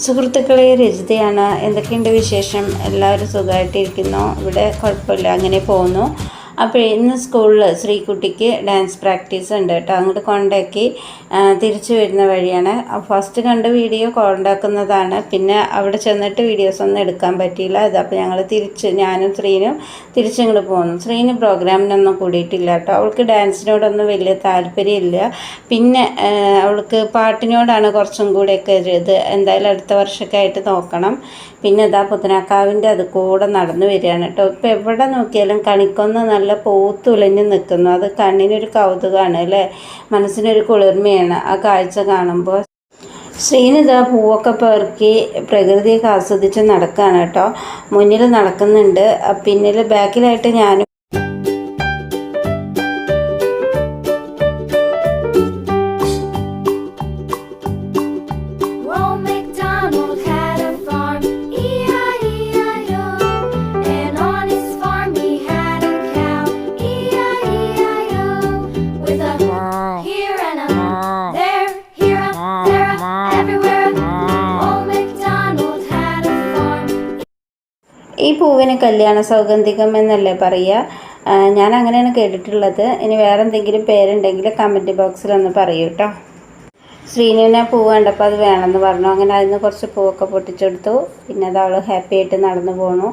സുഹൃത്തുക്കളെ, രജിതയാണ്. എന്തൊക്കെയുണ്ട് വിശേഷം? എല്ലാവരും സുഖമായിട്ടിരിക്കുന്നു. ഇവിടെ കുഴപ്പമില്ല, അങ്ങനെ പോകുന്നു. അപ്പോൾ ഇന്ന് സ്കൂളിൽ ശ്രീകുട്ടിക്ക് ഡാൻസ് പ്രാക്ടീസ് ഉണ്ട് കേട്ടോ. അങ്ങോട്ട് കൊണ്ടാക്കി തിരിച്ചു വരുന്ന വഴിയാണ്. ഫസ്റ്റ് കണ്ട വീഡിയോ കൊണ്ടാക്കുന്നതാണ്. പിന്നെ അവിടെ ചെന്നിട്ട് വീഡിയോസ് ഒന്നും എടുക്കാൻ പറ്റിയില്ല. അപ്പോൾ ഞങ്ങൾ ഞാനും ശ്രീനും തിരിച്ചിങ്ങോട്ട് പോകുന്നു. ശ്രീന് പ്രോഗ്രാമിനൊന്നും കൂടിയിട്ടില്ല കേട്ടോ. അവൾക്ക് ഡാൻസിനോടൊന്നും വലിയ താല്പര്യമില്ല. പിന്നെ അവൾക്ക് പാട്ടിനോടാണ് കുറച്ചും കൂടെയൊക്കെ ഇത്. എന്തായാലും അടുത്ത വർഷമൊക്കെ ആയിട്ട് നോക്കണം. പിന്നെ ഇതാ പുത്തനാക്കാവിൻ്റെ അത് കൂടെ നടന്നു വരികയാണ് കേട്ടോ. ഇപ്പോൾ എവിടെ നോക്കിയാലും കണിക്കൊന്ന നല്ല പൂത്തുലഞ്ഞ് നിൽക്കുന്നു. അത് കണ്ണിനൊരു കൗതുകമാണ് അല്ലേ, മനസ്സിനൊരു കുളിർമയാണ് ആ കാഴ്ച കാണുമ്പോൾ. ശ്രീനിത പൂവൊക്കെ പെറുക്കി പ്രകൃതിയൊക്കെ ആസ്വദിച്ച് നടക്കുകയാണ് കേട്ടോ. മുന്നിൽ നടക്കുന്നുണ്ട്, പിന്നിൽ ബാക്കിലായിട്ട് ഞാനും. ഈ പൂവിന് കല്യാണ സൗഗന്ധികം എന്നല്ലേ പറയുക? ഞാൻ അങ്ങനെയാണ് കേട്ടിട്ടുള്ളത്. ഇനി വേറെ എന്തെങ്കിലും പേരുണ്ടെങ്കിൽ കമൻറ്റ് ബോക്സിലൊന്ന് പറയൂ കേട്ടോ. ശ്രീനുവിനെ പൂവ് കണ്ടപ്പോൾ അത് വേണമെന്ന് പറഞ്ഞു. അങ്ങനെ അതിന് കുറച്ച് പൂവൊക്കെ പൊട്ടിച്ചെടുത്തു. പിന്നെ അത് അവൾ ഹാപ്പി ആയിട്ട് നടന്നു പോകണു.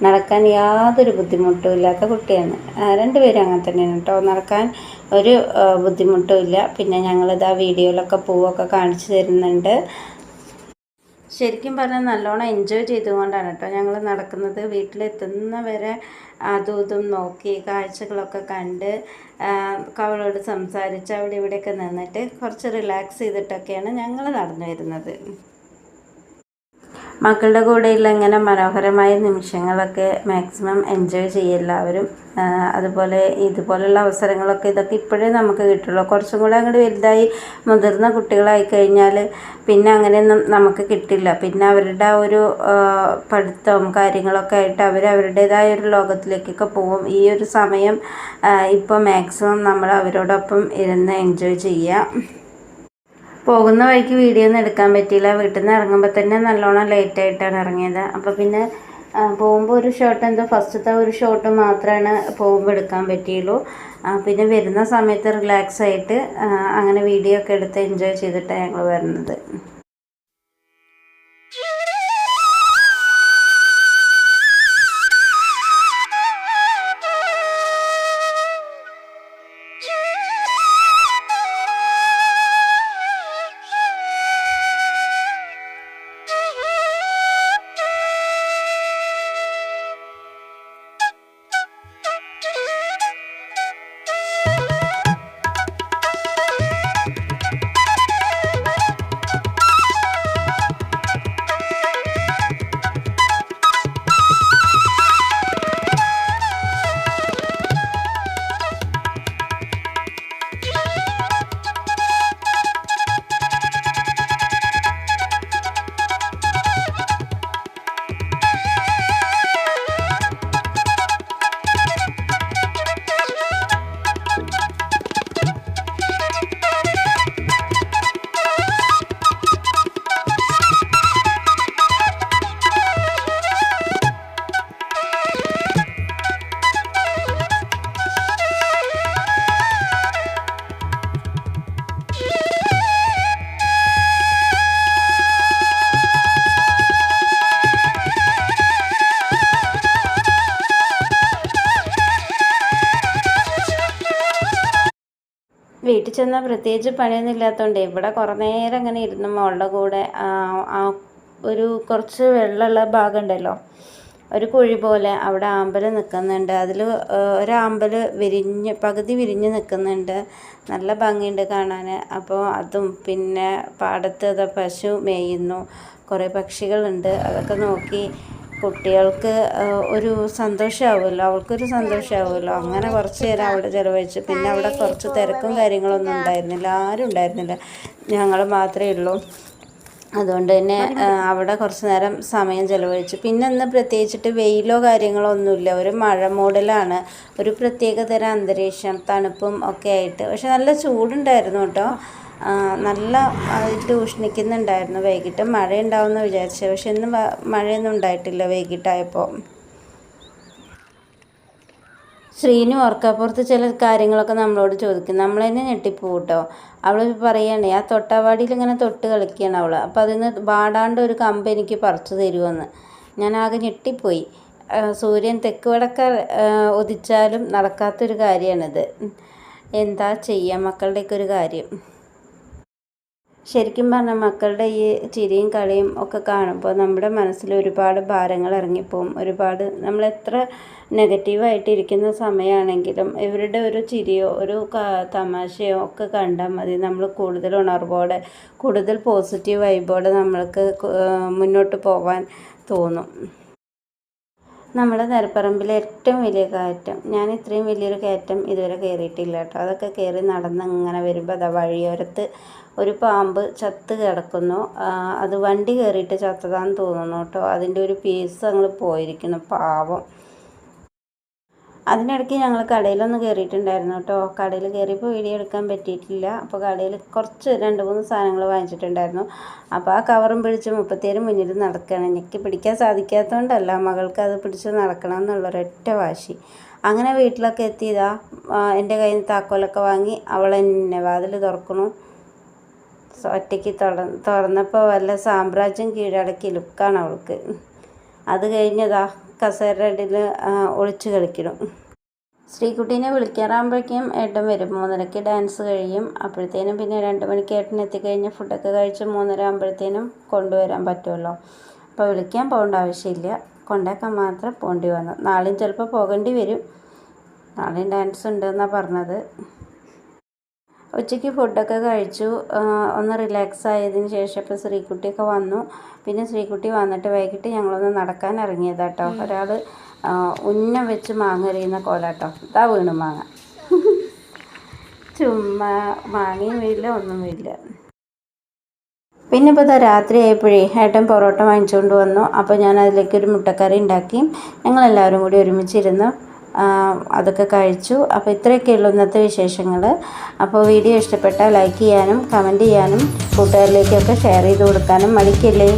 നടക്കാൻ യാതൊരു ബുദ്ധിമുട്ടും ഇല്ലാത്ത കുട്ടിയാണ്. രണ്ടുപേരും അങ്ങനെ തന്നെയാണ് കേട്ടോ. നടക്കാൻ ഒരു ബുദ്ധിമുട്ടും ഇല്ല. പിന്നെ ഞങ്ങളിത് ആ വീഡിയോയിലൊക്കെ പൂവൊക്കെ കാണിച്ചു തരുന്നുണ്ട്. ശരിക്കും പറഞ്ഞാൽ നല്ലോണം എൻജോയ് ചെയ്തുകൊണ്ടാണ് കേട്ടോ ഞങ്ങൾ നടക്കുന്നത്. വീട്ടിലെത്തുന്ന വരെ അതും ഇതും നോക്കി കാഴ്ചകളൊക്കെ കണ്ട് അവളോട് സംസാരിച്ച് അവിടെ ഇവിടെയൊക്കെ നിന്നിട്ട് കുറച്ച് റിലാക്സ് ചെയ്തിട്ടൊക്കെയാണ് ഞങ്ങൾ നടന്നു വരുന്നത്. മക്കളുടെ കൂടെയുള്ള ഇങ്ങനെ മനോഹരമായ നിമിഷങ്ങളൊക്കെ മാക്സിമം എൻജോയ് ചെയ്യും എല്ലാവരും. അതുപോലെ ഇതുപോലുള്ള അവസരങ്ങളൊക്കെ ഇതൊക്കെ ഇപ്പോഴേ നമുക്ക് കിട്ടുള്ളൂ. കുറച്ചും കൂടെ അങ്ങോട്ട് വലുതായി മുതിർന്ന കുട്ടികളായി കഴിഞ്ഞാൽ പിന്നെ അങ്ങനെയൊന്നും നമുക്ക് കിട്ടില്ല. പിന്നെ അവരുടെ ഒരു പഠിത്തവും കാര്യങ്ങളൊക്കെ ആയിട്ട് അവരുടേതായ ഒരു ലോകത്തിലേക്കൊക്കെ പോകും. ഈ ഒരു സമയം ഇപ്പോൾ മാക്സിമം നമ്മൾ അവരോടൊപ്പം ഇരുന്ന് എൻജോയ് ചെയ്യുക. പോകുന്ന വഴിക്ക് വീഡിയോ ഒന്നും എടുക്കാൻ പറ്റിയില്ല. വീട്ടിൽ നിന്ന് ഇറങ്ങുമ്പോൾ തന്നെ നല്ലോണം ലേറ്റായിട്ടാണ് ഇറങ്ങിയത്. അപ്പോൾ പിന്നെ പോകുമ്പോൾ ഒരു ഷോട്ട് എന്തോ ഫസ്റ്റത്തെ ഒരു ഷോട്ട് മാത്രമാണ് പോകുമ്പോൾ എടുക്കാൻ പറ്റിയുള്ളൂ. പിന്നെ വരുന്ന സമയത്ത് റിലാക്സ് ആയിട്ട് അങ്ങനെ വീഡിയോ ഒക്കെ എടുത്ത് എൻജോയ് ചെയ്തിട്ടാണ് ഞങ്ങൾ വരുന്നത്. വീട്ടിൽ ചെന്നാൽ പ്രത്യേകിച്ച് പണിയൊന്നും ഇല്ലാത്തതുകൊണ്ട് ഇവിടെ കുറേ നേരം അങ്ങനെ ഇരുന്നു മോളുടെ കൂടെ. ഒരു കുറച്ച് വെള്ളമുള്ള ഭാഗം ഉണ്ടല്ലോ, ഒരു കുഴി പോലെ, അവിടെ ആമ്പൽ നിൽക്കുന്നുണ്ട്. അതിൽ ഒരാമ്പൽ പകുതി വിരിഞ്ഞ് നിൽക്കുന്നുണ്ട്. നല്ല ഭംഗിയുണ്ട് കാണാൻ. അപ്പോൾ അതും പിന്നെ പാടത്ത് അത് പശു മേയുന്നു, കുറേ പക്ഷികളുണ്ട്. അതൊക്കെ നോക്കി കുട്ടികൾക്ക് ഒരു സന്തോഷമാവുമല്ലോ, അവൾക്കൊരു സന്തോഷമാവുമല്ലോ. അങ്ങനെ കുറച്ച് നേരം അവിടെ ചിലവഴിച്ചു. പിന്നെ അവിടെ കുറച്ച് തിരക്കും കാര്യങ്ങളൊന്നും ഉണ്ടായിരുന്നില്ല, ആരും ഉണ്ടായിരുന്നില്ല, ഞങ്ങൾ മാത്രമേ ഉള്ളൂ. അതുകൊണ്ട് തന്നെ അവിടെ കുറച്ച് നേരം സമയം ചിലവഴിച്ചു. പിന്നെ ഇന്ന് പ്രത്യേകിച്ചിട്ട് വെയിലോ കാര്യങ്ങളോ ഒന്നുമില്ല, ഒരു മഴ മൂടലാണ്, ഒരു പ്രത്യേക തരം അന്തരീക്ഷം, തണുപ്പും ഒക്കെ ആയിട്ട്. പക്ഷെ നല്ല ചൂടുണ്ടായിരുന്നു കേട്ടോ. നല്ല ഇത് ഉഷ്ണിക്കുന്നുണ്ടായിരുന്നു. വൈകിട്ട് മഴ ഉണ്ടാവുമെന്ന് വിചാരിച്ചു, പക്ഷെ ഇന്ന് മഴയൊന്നും ഉണ്ടായിട്ടില്ല വൈകിട്ടായപ്പോൾ. ശ്രീനു ഓർക്കാപ്പുറത്ത് ചില കാര്യങ്ങളൊക്കെ നമ്മളോട് ചോദിക്കും, നമ്മൾ തന്നെ ഞെട്ടിപ്പോവും കേട്ടോ. അവൾ പറയുകയാണേ, ആ തൊട്ടാവാടിയിൽ ഇങ്ങനെ തൊട്ട് കളിക്കുകയാണ് അവൾ. അപ്പോൾ അതിന് വാടാണ്ട് ഒരു കമ്പ് എനിക്ക് പറിച്ചു തരുമെന്ന്. ഞാൻ ആകെ ഞെട്ടിപ്പോയി. സൂര്യൻ തെക്ക് വടക്ക ഉദിച്ചാലും നടക്കാത്തൊരു കാര്യമാണിത്. എന്താ ചെയ്യുക, മക്കളുടെയൊക്കെ ഒരു കാര്യം. ശരിക്കും പറഞ്ഞാൽ മക്കളുടെ ഈ ചിരിയും കളിയും ഒക്കെ കാണുമ്പോൾ നമ്മുടെ മനസ്സിൽ ഒരുപാട് ഭാരങ്ങൾ ഇറങ്ങിപ്പോവും. ഒരുപാട് നമ്മൾ എത്ര നെഗറ്റീവായിട്ട് ഇരിക്കുന്ന സമയമാണെങ്കിലും ഇവരുടെ ഒരു ചിരിയോ ഒരു തമാശയോ ഒക്കെ കണ്ടാൽ മതി, നമ്മൾ കൂടുതൽ ഉണർവോടെ കൂടുതൽ പോസിറ്റീവ് വൈബോടെ നമ്മൾക്ക് മുന്നോട്ട് പോകാൻ തോന്നും. നമ്മുടെ നെരപ്പറമ്പിലെ ഏറ്റവും വലിയ കയറ്റം, ഞാൻ ഇത്രയും വലിയൊരു കയറ്റം ഇതുവരെ കയറിയിട്ടില്ല കേട്ടോ. അതൊക്കെ കയറി നടന്ന് ഇങ്ങനെ വരുമ്പോൾ അതാ വഴിയോരത്ത് ഒരു പാമ്പ് ചത്ത് കിടക്കുന്നു. അത് വണ്ടി കയറിയിട്ട് ചത്തതാന്ന് തോന്നുന്നു കേട്ടോ. അതിൻ്റെ ഒരു പീസ് അങ്ങ് പോയിരിക്കുന്നു, പാവം. അതിനിടയ്ക്ക് ഞങ്ങൾ കടയിലൊന്ന് കയറിയിട്ടുണ്ടായിരുന്നു കേട്ടോ. കടയിൽ കയറിയപ്പോൾ വീഡിയോ എടുക്കാൻ പറ്റിയിട്ടില്ല. അപ്പോൾ കടയിൽ കുറച്ച് 2-3 സാധനങ്ങൾ വാങ്ങിച്ചിട്ടുണ്ടായിരുന്നു. അപ്പോൾ ആ കവറും പിടിച്ച് 37 മുന്നിൽ നടക്കുകയാണ്. എനിക്ക് പിടിക്കാൻ സാധിക്കാത്തതുകൊണ്ടല്ല, മകൾക്ക് അത് പിടിച്ച് നടക്കണം എന്നുള്ളൊരൊറ്റ വാശി. അങ്ങനെ വീട്ടിലൊക്കെ എത്തിയതാ എൻ്റെ കയ്യിൽ നിന്ന് താക്കോലൊക്കെ വാങ്ങി അവൾ എന്നെ വാതിൽ തുറക്കണു. ഒറ്റയ്ക്ക് തുറന്നപ്പോൾ വല്ല സാമ്രാജ്യം കീഴടക്കി ലുക്കാണ് അവൾക്ക്. അത് കഴിഞ്ഞതാ കസേരയുടെ ഇടയിൽ ഒളിച്ച് കളിക്കണം. ശ്രീകുട്ടീനെ വിളിക്കാറാകുമ്പോഴേക്കും ഏട്ടൻ വരും. 3:30 ഡാൻസ് കഴിയും. അപ്പോഴത്തേനും പിന്നെ 2 മണിക്ക് ഏട്ടൻ എത്തിക്കഴിഞ്ഞ് ഫുഡൊക്കെ കഴിച്ച് 3:30 ആകുമ്പോഴത്തേനും കൊണ്ടുവരാൻ പറ്റുമല്ലോ. അപ്പോൾ വിളിക്കാൻ പോകേണ്ട ആവശ്യമില്ല, കൊണ്ടാക്കാൻ മാത്രം പോകേണ്ടി വന്നു. നാളെയും ചിലപ്പോൾ പോകേണ്ടി വരും. നാളെയും ഡാൻസ് ഉണ്ടെന്നാണ് പറഞ്ഞത്. ഉച്ചയ്ക്ക് ഫുഡൊക്കെ കഴിച്ചു, ഒന്ന് റിലാക്സ് ആയതിന് ശേഷം ഇപ്പോൾ ശ്രീകുട്ടിയൊക്കെ വന്നു. പിന്നെ ശ്രീകുട്ടി വന്നിട്ട് വൈകിട്ട് ഞങ്ങളൊന്ന് നടക്കാൻ ഇറങ്ങിയതാട്ടോ. ഒരാൾ ഉന്നം വെച്ച് മാങ്ങ എറിയുന്ന കോലാട്ടോ. ഇതാ വീണു മാങ്ങ. ചുമ്മാ മാങ്ങയും വീഴില്ല, ഒന്നും വീഴില്ല. പിന്നെ ഇപ്പോൾ ഇതാ രാത്രി ആയപ്പോഴേ ഏട്ടൻ പൊറോട്ട വാങ്ങിച്ചുകൊണ്ട് വന്നു. അപ്പോൾ ഞാൻ അതിലേക്കൊരു മുട്ടക്കറി ഉണ്ടാക്കി ഞങ്ങളെല്ലാവരും കൂടി ഒരുമിച്ചിരുന്ന് അതൊക്കെ കഴിച്ചു. അപ്പോൾ ഇത്രയൊക്കെയുള്ളൂ ഇന്നത്തെ വിശേഷങ്ങൾ. അപ്പോൾ വീഡിയോ ഇഷ്ടപ്പെട്ടാൽ ലൈക്ക് ചെയ്യാനും കമൻറ്റ് ചെയ്യാനും കൂട്ടുകാരിലേക്കൊക്കെ ഷെയർ ചെയ്ത് കൊടുക്കാനും മടിക്കില്ലേ.